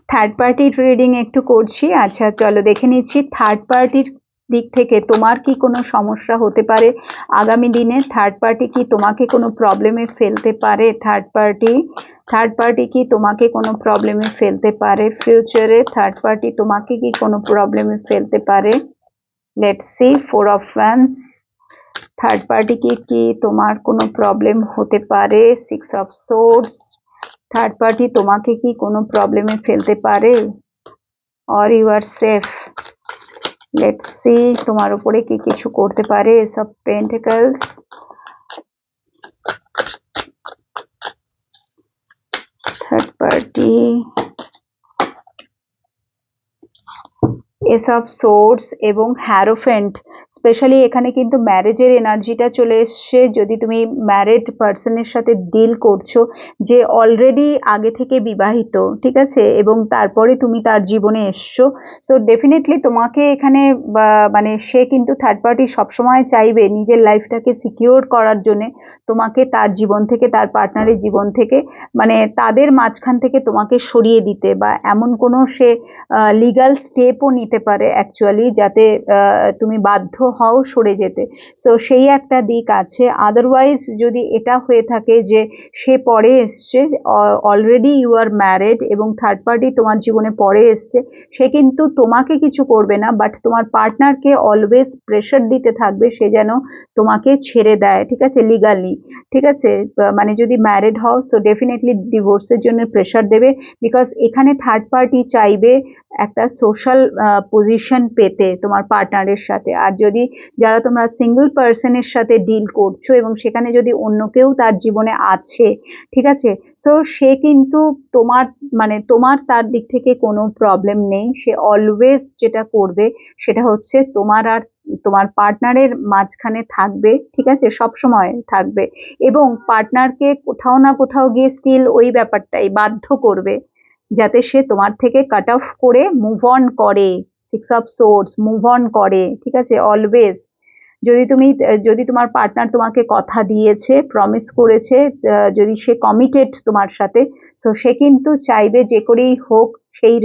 Third পার্টির reading একটু করছি। আচ্ছা চলো দেখে নিচ্ছি থার্ড পার্টির দিক থেকে তোমার কি কোনো সমস্যা হতে পারে আগামী দিনে। থার্ড পার্টি কি তোমাকে কোনো প্রবলেমে ফেলতে পারে? থার্ড পার্টি কি তোমাকে কোনো প্রবলেমে ফেলতে পারে ফিউচারে? থার্ড পার্টি তোমাকে কি কোনো প্রবলেমে ফেলতে পারে? Let's see four of wands. Third party কি তোমার কোনো প্রবলেম হতে পারে? Six of swords. Third party তোমাকে কি কোনো প্রবলেমে ফেলতে পারে or you are safe? Let's see তোমার উপরে কি কিছু করতে পারে। Ace of pentacles. Third party ace of swords এবং হ্যারোফেন্ট। স্পেশালি এখানে কিন্তু ম্যারেজের এনার্জিটা চলে এসছে। যদি তুমি ম্যারিড পার্সনের সাথে ডিল করছো যে অলরেডি আগে থেকে বিবাহিত, ঠিক আছে, এবং তারপরে তুমি তার জীবনে এসছো, সো ডেফিনেটলি তোমাকে এখানে মানে সে কিন্তু থার্ড পার্টি সবসময় চাইবে নিজের লাইফটাকে সিকিউর করার জন্য তোমাকে তার জীবন থেকে, তার পার্টনারের জীবন থেকে, মানে তাদের মাঝখান থেকে তোমাকে সরিয়ে দিতে, বা এমন কোনো সে লিগাল স্টেপও নিতে পারে অ্যাকচুয়ালি, যাতে তুমি বাধ্য হও সরে যেতে। সো সেই একটা দিক আছে। আদারওয়াইজ যদি এটা হয়ে থাকে যে সে পরে এসছে, অলরেডি ইউ আর ম্যারিড এবং থার্ড পার্টি তোমার জীবনে পরে এসছে, সে কিন্তু তোমাকে কিছু করবে না, বাট তোমার পার্টনারকে অলওয়েজ প্রেশার দিতে থাকবে সে যেন তোমাকে ছেড়ে দেয়, ঠিক আছে, লিগালি, ঠিক আছে। মানে যদি ম্যারিড হও সো ডেফিনেটলি ডিভোর্সের জন্য প্রেশার দেবে, বিকজ এখানে থার্ড পার্টি চাইবে একটা সোশ্যাল পজিশন পেতে তোমার পার্টনারের সাথে। আর যদি যারা তোমরা সিঙ্গেল পার্সনের সাথে ডিল করছো এবং সেখানে যদি অন্য কেউ তার জীবনে আছে, ঠিক আছে, সো সে কিন্তু তোমার, মানে তোমার তার দিক থেকে কোনো প্রবলেম নেই। সে অলওয়েজ যেটা করবে সেটা হচ্ছে তোমার আর তোমার পার্টনারের মাঝখানে থাকবে, ঠিক আছে, সব সময় থাকবে, এবং পার্টনারকে কোথাও না কোথাও গিয়ে স্টিল ওই ব্যাপারটাই বাধ্য করবে যাতে সে তোমার থেকে কাট অফ করে মুভ অন করে। Six of swords, move on করে, ঠিক আছে, অলওয়েজ। যদি তোমার পার্টনার তোমাকে কথা দিয়েছে, প্রমিস করেছে, যদি সে কমিটেড তোমার সাথে, সো সে কিন্তু চাইবে যে করেই হোক সেই